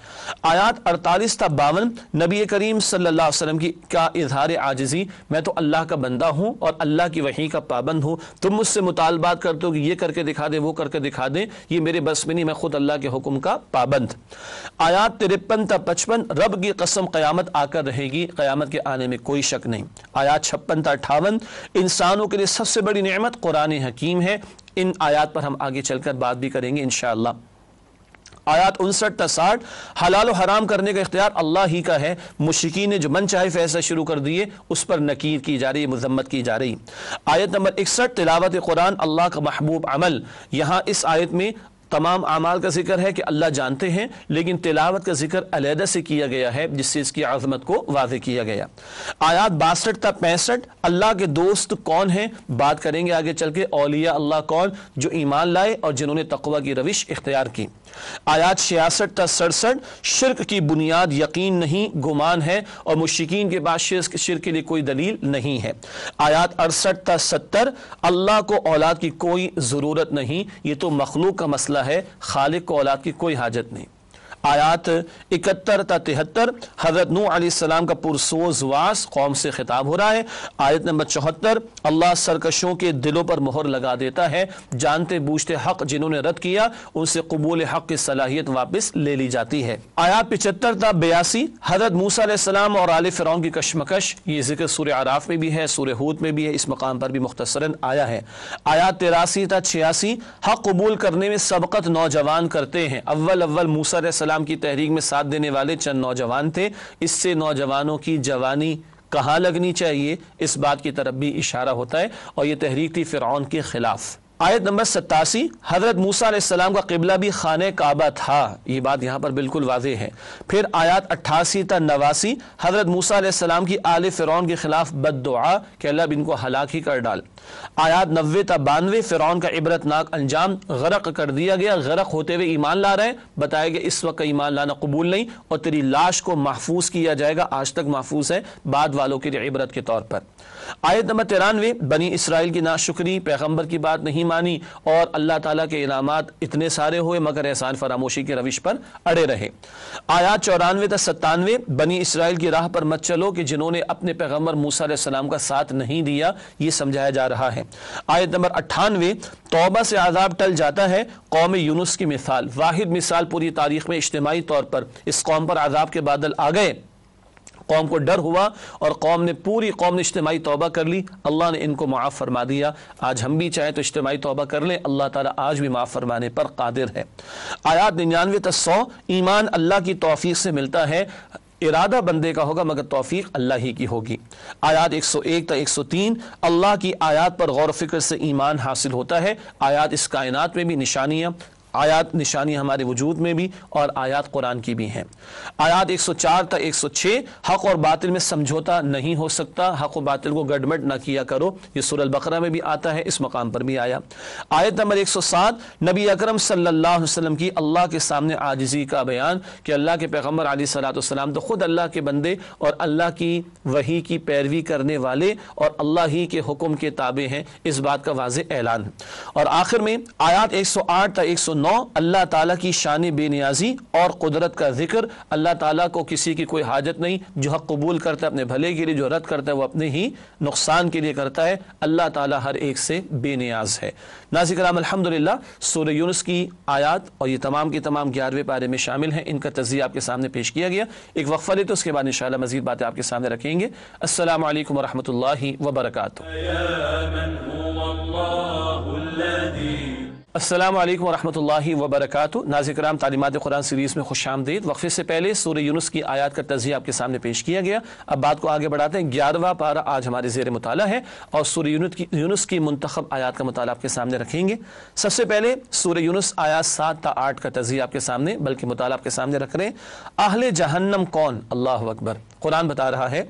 آیات 48 تا 52 نبی کریم صلی اللہ علیہ وسلم کا اظہار عاجزی، میں تو اللہ کا بندہ ہوں اور اللہ کی وحی کا پابند ہوں، تم مجھ سے مطالبات کرتے ہو کہ یہ کر کے دکھا دیں، وہ کر کے دکھا دیں، یہ میرے بس میں نہیں، میں خود اللہ کے حکم کا پابند۔ آیات 53 تا 55 رب کی قسم قیامت آ کر رہے گی، قیامت کے آنے میں کوئی شک نہیں۔ آیات 56 تا 58 انسانوں کے لیے سب سے بڑی نعمت قرآن حکیم ہے، ان آیات پر ہم آگے چل کر بات بھی کریں گے انشاءاللہ۔ آیات 59 تا 60 حلال و حرام کرنے کا اختیار اللہ ہی کا ہے، مشرکین نے جو من چاہے فیصلہ شروع کر دیے، اس پر نکیر کی جا رہی، مذمت کی جا رہی۔ آیت نمبر 61 تلاوت قرآن اللہ کا محبوب عمل، یہاں اس آیت میں تمام اعمال کا ذکر ہے کہ اللہ جانتے ہیں، لیکن تلاوت کا ذکر علیحدہ سے کیا گیا ہے جس سے اس کی عظمت کو واضح کیا گیا۔ آیات 62 تا 65 اللہ کے دوست کون ہیں، بات کریں گے آگے چل کے، اولیاء اللہ کون، جو ایمان لائے اور جنہوں نے تقوی کی روش اختیار کی۔ آیات 66 تا 67 شرک کی بنیاد یقین نہیں گمان ہے، اور مشرکین کے بعد شرک کے لیے کوئی دلیل نہیں ہے۔ آیات 68 تا 70 اللہ کو اولاد کی کوئی ضرورت نہیں، یہ تو مخلوق کا مسئلہ ہے، خالق کو اولاد کی کوئی حاجت نہیں۔ آیات 71 تا 73 حضرت نوح علیہ السلام کا پرسوز واس، قوم سے خطاب ہو رہا ہے۔ آیت نمبر 74 اللہ سرکشوں کے دلوں پر مہر لگا دیتا ہے، جانتے بوجھتے حق جنہوں نے رد کیا ان سے قبول حق کی صلاحیت واپس لے لی جاتی ہے۔ آیات 75 تا 82 حضرت موسیٰ علیہ السلام اور آل فرعون کی کشمکش، یہ ذکر سورہ اعراف میں بھی ہے، سورہ ہود میں بھی ہے، اس مقام پر بھی مختصراً آیا ہے۔ آیات 83 تا 86 حق قبول کرنے میں سبقت نوجوان کرتے ہیں، اول موسیٰ علیہ السلام کی تحریک میں ساتھ دینے والے چند نوجوان تھے، اس سے نوجوانوں کی جوانی کہاں لگنی چاہیے، اس بات کی طرف بھی اشارہ ہوتا ہے، اور یہ تحریک تھی فرعون کے خلاف۔ آیت نمبر 87 حضرت موسیٰ علیہ السلام کا قبلہ بھی خانہ کعبہ تھا، یہ بات یہاں پر بالکل واضح ہے۔ پھر آیات 88 تا 89 حضرت موسیٰ علیہ السلام کی آل فرعون کے خلاف بد دعا کہ اللہ اب ان کو ہلاک ہی کر ڈال۔ آیات 90 تا 92 فرعون کا عبرتناک انجام، غرق کر دیا گیا، غرق ہوتے ہوئے ایمان لا رہے ہیں، بتایا گیا اس وقت ایمان لانا قبول نہیں، اور تیری لاش کو محفوظ کیا جائے گا، آج تک محفوظ ہے، بعد والوں کے لیے عبرت کے طور پر۔ آیت نمبر 93 بنی اسرائیل کی ناشکری، پیغمبر کی بات نہیں مانی، اور اللہ تعالیٰ کے انعامات اتنے سارے ہوئے مگر احسان فراموشی کے روش پر اڑے رہے۔ آیات 94 تا 97 بنی اسرائیل کی راہ پر مت چلو کہ جنہوں نے اپنے پیغمبر موسیٰ علیہ السلام کا ساتھ نہیں دیا، یہ سمجھایا جا رہا ہے۔ آیت نمبر 98 توبہ سے عذاب ٹل جاتا ہے، قوم یونس کی مثال، واحد مثال پوری تاریخ میں اجتماعی طور پر اس قوم پر عذاب کے بادل آ گئے، قوم کو ڈر ہوا اور پوری قوم نے اجتماعی توبہ کر لی، اللہ نے ان کو معاف فرما دیا۔ آج ہم بھی چاہیں تو اجتماعی توبہ کر لیں، اللہ تعالیٰ آج بھی معاف فرمانے پر قادر ہے۔ آیات 99 تا 100، ایمان اللہ کی توفیق سے ملتا ہے، ارادہ بندے کا ہوگا مگر توفیق اللہ ہی کی ہوگی۔ آیات 101 تا 103، اللہ کی آیات پر غور و فکر سے ایمان حاصل ہوتا ہے۔ آیات اس کائنات میں بھی نشانیاں، آیات نشانی ہمارے وجود میں بھی، اور آیات قرآن کی بھی ہیں۔ آیات 104 تا 106، حق اور باطل میں سمجھوتا نہیں ہو سکتا، حق و باطل کو گڈمٹ نہ کیا کرو، یہ سورہ البقرہ میں بھی آتا ہے، اس مقام پر بھی آیا۔ آیت نمبر 107، نبی اکرم صلی اللہ علیہ وسلم کی اللہ کے سامنے عاجزی کا بیان، کہ اللہ کے پیغمبر علیہ الصلوۃ والسلام تو خود اللہ کے بندے اور اللہ کی وحی کی پیروی کرنے والے اور اللہ ہی کے حکم کے تابع ہیں، اس بات کا واضح اعلان۔ اور آخر میں آیات 108 تا 109، اللہ تعالیٰ کی شان بے نیازی اور قدرت کا ذکر، اللہ تعالیٰ کو کسی کی کوئی حاجت نہیں، جو حق قبول کرتا ہے اپنے بھلے کے لیے، جو رد کرتا ہے وہ اپنے ہی نقصان کے لیے کرتا ہے، اللہ تعالیٰ ہر ایک سے بے نیاز ہے۔ ناظرین کرام، الحمدللہ سورہ یونس کی آیات اور یہ تمام کے تمام 11ویں پارے میں شامل ہیں، ان کا تجزیہ آپ کے سامنے پیش کیا گیا۔ ایک وقفہ لیتے اس کے بعد انشاءاللہ مزید باتیں آپ کے سامنے رکھیں گے۔ السلام علیکم ورحمۃ اللہ وبرکاتہ۔ السلام علیکم ورحمۃ اللہ وبرکاتہ۔ ناظرین کرام، تعلیمات قرآن سیریز میں خوش آمدید۔ وقفے سے پہلے سورہ یونس کی آیات کا تجزیہ آپ کے سامنے پیش کیا گیا۔ اب بات کو آگے بڑھاتے ہیں۔ 11واں پارہ آج ہمارے زیر مطالعہ ہے اور سورہ یونس کی منتخب آیات کا مطالعہ آپ کے سامنے رکھیں گے۔ سب سے پہلے سورہ یونس آیات 7 تا 8 کا تجزیہ آپ کے سامنے، بلکہ مطالعہ آپ کے سامنے رکھ رہے ہیں۔ اہل جہنم کون؟ اللہ اکبر۔ قرآن بتا رہا ہے،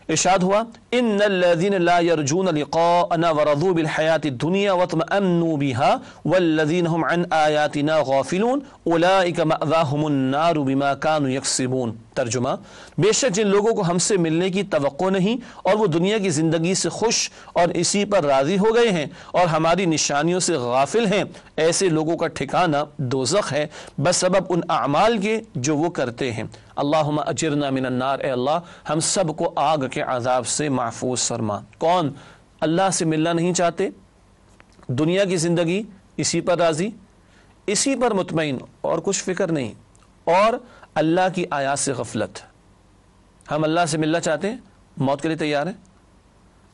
ارشاد ہوا، ان الذين لا يرجون لقاءنا ورضوا بالحياة الدنيا واطمأنوا بها والذين هم عن آياتنا غافلون اولئك مأواهم النار بما كانوا يكسبون۔ ترجمہ، بے شک جن لوگوں کو ہم سے ملنے کی توقع نہیں اور وہ دنیا کی زندگی سے خوش اور اسی پر راضی ہو گئے ہیں اور ہماری نشانیوں سے غافل ہیں، ایسے لوگوں کا ٹھکانہ دوزخ ہے بسبب ان اعمال کے جو وہ کرتے ہیں۔ اللہم اجرنا من النار، اے اللہ ہم سب کو آگ کے عذاب سے محفوظ فرما۔ کون اللہ سے ملنا نہیں چاہتے، دنیا کی زندگی اسی پر راضی، اسی پر مطمئن اور کچھ فکر نہیں، اور اللہ کی آیات سے غفلت۔ ہم اللہ سے ملنا چاہتے ہیں، موت کے لیے تیار ہیں،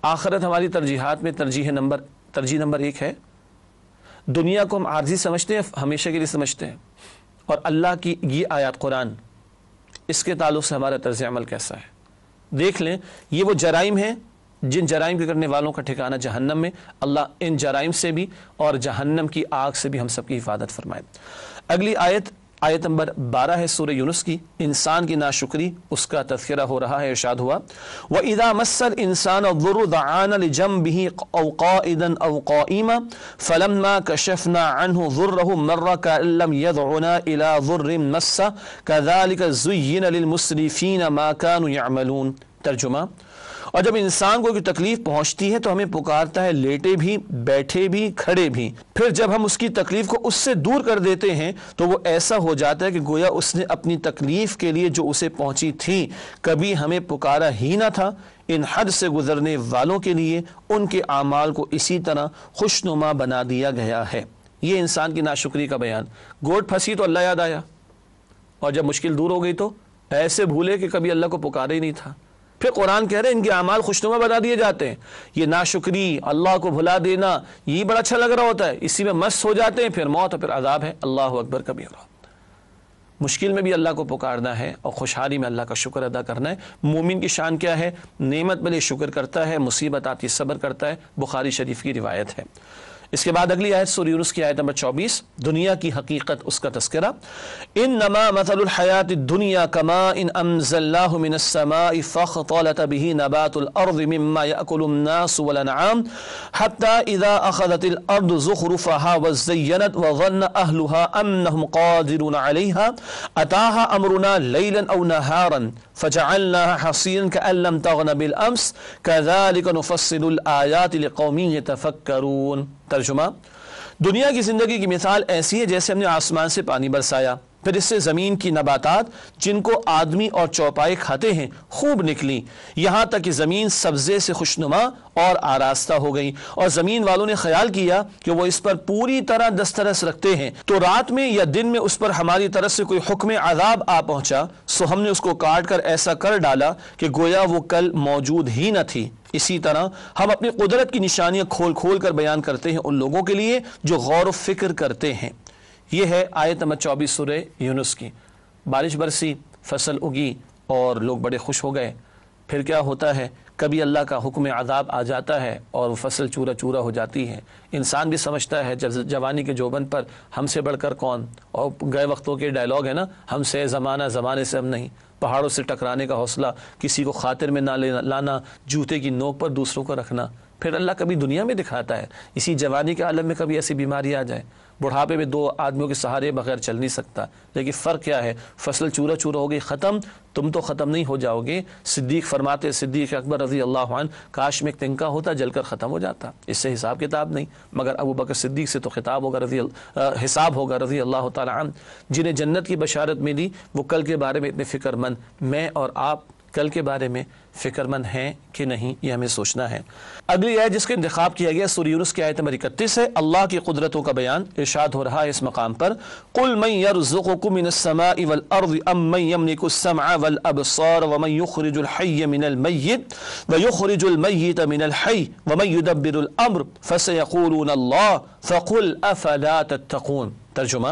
آخرت ہماری ترجیحات میں ترجیح نمبر 1 ہے، دنیا کو ہم عارضی سمجھتے ہیں، ہمیشہ کے لیے سمجھتے ہیں، اور اللہ کی یہ آیات قرآن، اس کے تعلق سے ہمارا طرز عمل کیسا ہے۔ دیکھ لیں، یہ وہ جرائم ہیں جن جرائم کے کرنے والوں کا ٹھکانہ جہنم میں، اللہ ان جرائم سے بھی اور جہنم کی آگ سے بھی ہم سب کی حفاظت فرمائے۔ اگلی آیت نمبر 12 ہے سورہ یونس کی، انسان کی ناشکری، اس کا تذکرہ ہو رہا ہے۔ ارشاد ہوا، وَإِذَا مَسَّ الْإِنسَانَ الضُّرُّ دَعَانَا لِجَنبِهِ أَوْ قَائِدًا أَوْ قَائِمًا فَلَمَّا كَشَفْنَا عَنْهُ ضُرَّهُ مَرَّ كَأَن لَّمْ يَدْعُنَا إِلَى ضُرٍّ مَسَّهُ كَذَلِكَ زُيِّنَ لِلْمُسْرِفِينَ مَا كَانُوا يَعْمَلُونَ۔ ترجمہ، اور جب انسان کو کوئی تکلیف پہنچتی ہے تو ہمیں پکارتا ہے، لیٹے بھی، بیٹھے بھی، کھڑے بھی، پھر جب ہم اس کی تکلیف کو اس سے دور کر دیتے ہیں تو وہ ایسا ہو جاتا ہے کہ گویا اس نے اپنی تکلیف کے لیے جو اسے پہنچی تھی کبھی ہمیں پکارا ہی نہ تھا۔ ان حد سے گزرنے والوں کے لیے ان کے اعمال کو اسی طرح خوشنما بنا دیا گیا ہے۔ یہ انسان کی ناشکری کا بیان۔ گوٹ پھنسی تو اللہ یاد آیا، اور جب مشکل دور ہو گئی تو ایسے بھولے کہ کبھی اللہ کو پکارا ہی نہیں تھا۔ پھر قرآن کہہ رہے ہیں ان کے اعمال خوشنما بنا دیے جاتے ہیں۔ یہ ناشکری، اللہ کو بھلا دینا، یہ بڑا اچھا لگ رہا ہوتا ہے، اسی میں مست ہو جاتے ہیں، پھر موت اور پھر عذاب ہے۔ اللہ اکبر کبیرہ۔ مشکل میں بھی اللہ کو پکارنا ہے اور خوشحالی میں اللہ کا شکر ادا کرنا ہے۔ مومن کی شان کیا ہے؟ نعمت ملے شکر کرتا ہے، مصیبت آتی صبر کرتا ہے، بخاری شریف کی روایت ہے۔ اس کے بعد اگلی آیت سورہ یونس کی آیت نمبر 24، دنیا کی حقیقت، اس کا تذکرہ۔ انما مثل الحیات الدنیا کماء انزلناہ من السماء فاختلط به نبات الارض مما یأکل الناس والانعام حتی اذا اخذت الارض زخرفها وزینت وظن اہلها انہم قادرون علیہا اتاها امرنا لیلا او نہارا فجعلناها حصیرا کأن لم تغن بالامس كذلك نفصل الآیات لقوم یتفکرون۔ ترجمہ، دنیا کی زندگی کی مثال ایسی ہے جیسے ہم نے آسمان سے پانی برسایا، پھر اس سے زمین کی نباتات جن کو آدمی اور چوپائے کھاتے ہیں خوب نکلی، یہاں تک کہ زمین سبزے سے خوشنما اور آراستہ ہو گئی، اور زمین والوں نے خیال کیا کہ وہ اس پر پوری طرح دسترس رکھتے ہیں، تو رات میں یا دن میں اس پر ہماری طرف سے کوئی حکم عذاب آ پہنچا، سو ہم نے اس کو کاٹ کر ایسا کر ڈالا کہ گویا وہ کل موجود ہی نہ تھی۔ اسی طرح ہم اپنی قدرت کی نشانیاں کھول کھول کر بیان کرتے ہیں ان لوگوں کے لیے جو غور و فکر کرتے ہیں۔ یہ ہے آیت نمبر 24 سورہ یونس کی۔ بارش برسی، فصل اگی اور لوگ بڑے خوش ہو گئے۔ پھر کیا ہوتا ہے؟ کبھی اللہ کا حکم عذاب آ جاتا ہے اور وہ فصل چورا چورا ہو جاتی ہے۔ انسان بھی سمجھتا ہے جوانی کے جوبن پر ہم سے بڑھ کر کون، اور گئے وقتوں کے ڈائلاگ ہے نا، ہم سے زمانہ زمانے سے ہم نہیں، پہاڑوں سے ٹکرانے کا حوصلہ، کسی کو خاطر میں نہ لانا، جوتے کی نوک پر دوسروں کو رکھنا۔ پھر اللہ کبھی دنیا میں دکھاتا ہے، اسی جوانی کے عالم میں کبھی ایسی بیماری آ جائے، بڑھاپے میں 2 آدمیوں کے سہارے بغیر چل نہیں سکتا۔ لیکن فرق کیا ہے؟ فصل چورا چورا ہو گئی، ختم، تم تو ختم نہیں ہو جاؤ گے۔ صدیق فرماتے، صدیق اکبر رضی اللہ عنہ، کاش میں ایک تنکا ہوتا جل کر ختم ہو جاتا، اس سے حساب کتاب نہیں، مگر ابو بکر صدیق سے تو خطاب ہوگا حساب ہوگا رضی اللہ تعالی عنہ، جنہیں جنت کی بشارت ملی، وہ کل کے بارے میں اتنے فکر مند۔ میں اور آپ کل کے بارے میں فکر مند ہیں کہ نہیں، یہ ہمیں سوچنا ہے۔ اگلی آیت جس کا انتخاب کیا گیا سورہ یونس کی آیت نمبر 31 ہے۔ اللہ کی قدرتوں کا بیان ارشاد ہو رہا ہے اس مقام پر، قُلْ مَنْ يَرْزُقُكُم مِّنَ السَّمَاءِ وَالْأَرْضِ أَمَّن يَمْلِكُ السَّمْعَ وَالْأَبْصَارَ وَمَنْ يُخْرِجُ الْحَيَّ مِنَ الْمَيِّتِ وَيُخْرِجُ الْمَيِّتَ مِنَ الْحَيِّ وَمَنْ يُدَبِّرُ الْأَمْرَ فَسَيَقُولُونَ اللَّهُ فَقُلْ أَفَلَا تَتَّقُونَ۔ ترجمہ،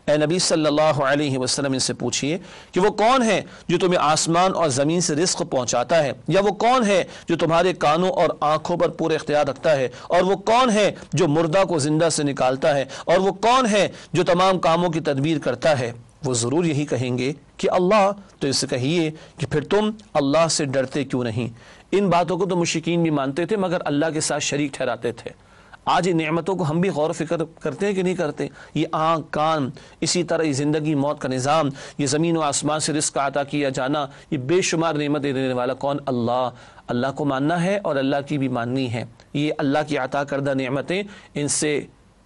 اے نبی صلی اللہ علیہ وسلم ان سے پوچھئے کہ وہ کون ہے جو تمہیں آسمان اور زمین سے رزق پہنچاتا ہے، یا وہ کون ہے جو تمہارے کانوں اور آنکھوں پر پورے اختیار رکھتا ہے، اور وہ کون ہے جو مردہ کو زندہ سے نکالتا ہے، اور وہ کون ہے جو تمام کاموں کی تدبیر کرتا ہے؟ وہ ضرور یہی کہیں گے کہ اللہ۔ تو اس سے کہیے کہ پھر تم اللہ سے ڈرتے کیوں نہیں؟ ان باتوں کو تو مشرکین بھی مانتے تھے مگر اللہ کے ساتھ شریک ٹھہراتے تھے۔ آج ان نعمتوں کو ہم بھی غور و فکر کرتے ہیں کہ نہیں کرتے؟ یہ آنکھ، کان، اسی طرح یہ زندگی موت کا نظام، یہ زمین و آسمان سے رزق عطا کیا جانا، یہ بے شمار نعمتیں دینے والا کون؟ اللہ۔ اللہ کو ماننا ہے اور اللہ کی بھی ماننی ہے۔ یہ اللہ کی عطا کردہ نعمتیں، ان سے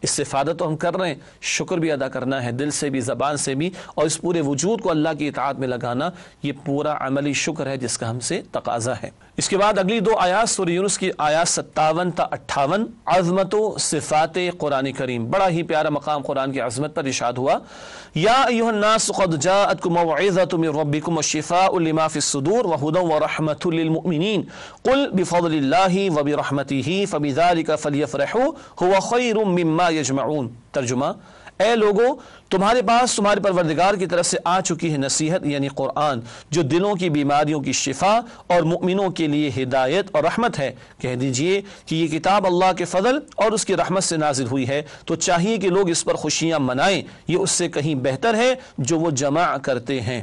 استفادہ تو ہم کر رہے ہیں، شکر بھی ادا کرنا ہے، دل سے بھی، زبان سے بھی، اور اس پورے وجود کو اللہ کی اطاعت میں لگانا، یہ پورا عملی شکر ہے جس کا ہم سے تقاضا ہے۔ اس کے بعد اگلی 2 آیات سورہ یونس کی آیات 57 تا 58، عظمت و صفات قرآن کریم، بڑا ہی پیارا مقام قرآن کی عظمت پر ارشاد ہوا، یا ایھا الناس قد جاءتکم موعظۃ من ربکم وشفاء لما فی الصدور وہدی ورحمۃ للمؤمنین قل بفضل اللہ وبرحمتہ فبذلک فلیفرحوا ھو خیر مما یجمعون۔ ترجمہ، اے لوگو، تمہارے پاس تمہارے پروردگار کی طرف سے آ چکی ہے نصیحت یعنی قرآن، جو دلوں کی بیماریوں کی شفا اور مؤمنوں کے لیے ہدایت اور رحمت ہے۔ کہہ دیجئے کہ یہ کتاب اللہ کے فضل اور اس کی رحمت سے نازل ہوئی ہے، تو چاہیے کہ لوگ اس پر خوشیاں منائیں، یہ اس سے کہیں بہتر ہے جو وہ جمع کرتے ہیں۔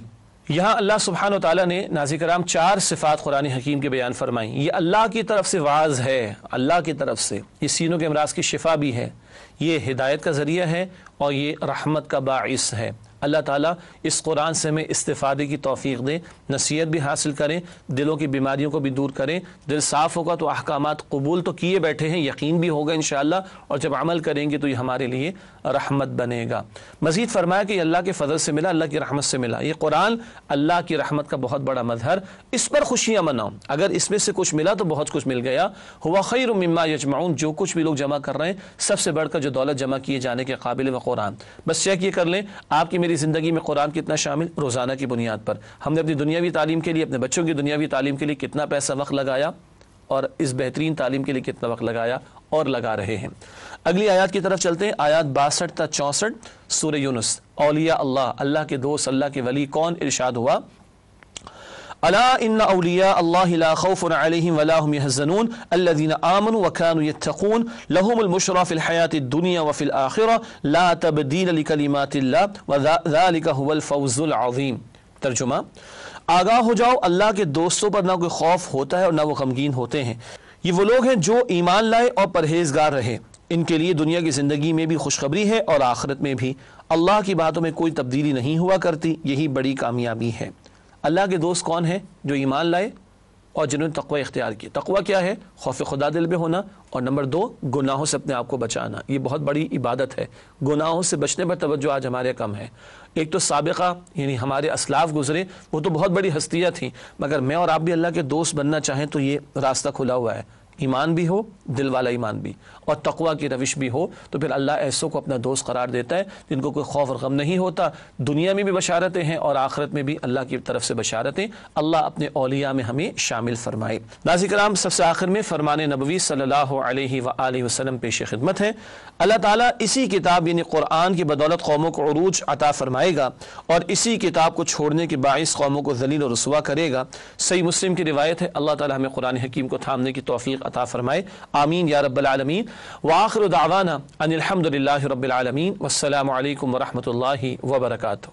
یہاں اللہ سبحانہ و تعالیٰ نے ناظرین کرام 4 صفات قرآن حکیم کے بیان فرمائیں۔ یہ اللہ کی طرف سے واعظ ہے، اللہ کی طرف سے، یہ سینوں کے امراض کی شفا بھی ہے، یہ ہدایت کا ذریعہ ہے، اور یہ رحمت کا باعث ہے۔ اللہ تعالیٰ اس قرآن سے ہمیں استفادے کی توفیق دے، نصیحت بھی حاصل کریں، دلوں کی بیماریوں کو بھی دور کریں۔ دل صاف ہوگا تو احکامات قبول تو کیے بیٹھے ہیں، یقین بھی ہوگا انشاءاللہ، اور جب عمل کریں گے تو یہ ہمارے لیے رحمت بنے گا۔ مزید فرمایا کہ یہ اللہ کے فضل سے ملا، اللہ کی رحمت سے ملا۔ یہ قرآن اللہ کی رحمت کا بہت بڑا مظہر، اس پر خوشیاں مناؤ۔ اگر اس میں سے کچھ ملا تو بہت کچھ مل گیا۔ ہوا خیر مما یجمعون، جو کچھ بھی لوگ جمع کر رہے ہیں سب سے بڑھ کر جو دولت جمع کیے جانے کے قابل و قرآن۔ بس چیک یہ کر لیں آپ کی میری زندگی میں قرآن کتنا شامل، روزانہ کی بنیاد پر ہم نے اپنی دنیاوی تعلیم کے لیے، اپنے بچوں کی دنیاوی تعلیم کے لیے کتنا پیسہ وقت لگایا، اور اس بہترین تعلیم کے لیے کتنا وقت لگایا اور لگا رہے ہیں۔ اگلی آیات کی طرف چلتے ہیں، آیات 62 تا 64 سورہ یونس۔ اولیاء اللہ، اللہ کے دوست، اللہ کے ولی کون؟ ارشاد ہوا، الا ان اولیاء اللہ لا خوف علیہم ولا هم يحزنون الذين آمنوا وكانوا يتقون لهم البشرى في الحياة الدنيا وفي الآخرة لا تبديل لكلمات الله وذلك هو الفوز العظیم۔ ترجمہ، آگاہ ہو جاؤ، اللہ کے دوستوں پر نہ کوئی خوف ہوتا ہے اور نہ وہ غمگین ہوتے ہیں۔ یہ وہ لوگ ہیں جو ایمان لائے اور پرہیزگار رہے، ان کے لیے دنیا کی زندگی میں بھی خوشخبری ہے اور آخرت میں بھی، اللہ کی باتوں میں کوئی تبدیلی نہیں ہوا کرتی، یہی بڑی کامیابی ہے۔ اللہ کے دوست کون ہیں؟ جو ایمان لائے اور جنہوں نے تقوی اختیار کی۔ تقوی کیا ہے؟ خوف خدا دل میں ہونا، اور نمبر 2 گناہوں سے اپنے آپ کو بچانا۔ یہ بہت بڑی عبادت ہے، گناہوں سے بچنے پر توجہ آج ہمارے کم ہے۔ ایک تو سابقہ یعنی ہمارے اسلاف گزرے، وہ تو بہت بڑی ہستیاں تھیں، مگر میں اور آپ بھی اللہ کے دوست بننا چاہیں تو یہ راستہ کھلا ہوا ہے، ایمان بھی ہو، دل والا ایمان بھی، اور تقوی کی روش بھی ہو، تو پھر اللہ ایسوں کو اپنا دوست قرار دیتا ہے جن کو کوئی خوف اور غم نہیں ہوتا۔ دنیا میں بھی بشارتیں ہیں اور آخرت میں بھی اللہ کی طرف سے بشارتیں۔ اللہ اپنے اولیاء میں ہمیں شامل فرمائے۔ ناظرین کرام، سب سے آخر میں فرمان نبوی صلی اللہ علیہ وآلہ وسلم پیش خدمت ہے۔ اللہ تعالیٰ اسی کتاب یعنی قرآن کی بدولت قوموں کو عروج عطا فرمائے گا، اور اسی کتاب کو چھوڑنے کے باعث قوموں کو ذلیل و رسوا کرے گا۔ صحیح مسلم کی روایت ہے۔ اللہ تعالیٰ ہمیں قرآن حکیم کو تھامنے کی توفیق عطا فرمائے، آمین یا رب العالمین۔ وآخر دعوانا ان الحمد للہ رب العالمین، والسلام علیکم ورحمۃ اللہ وبرکاتہ۔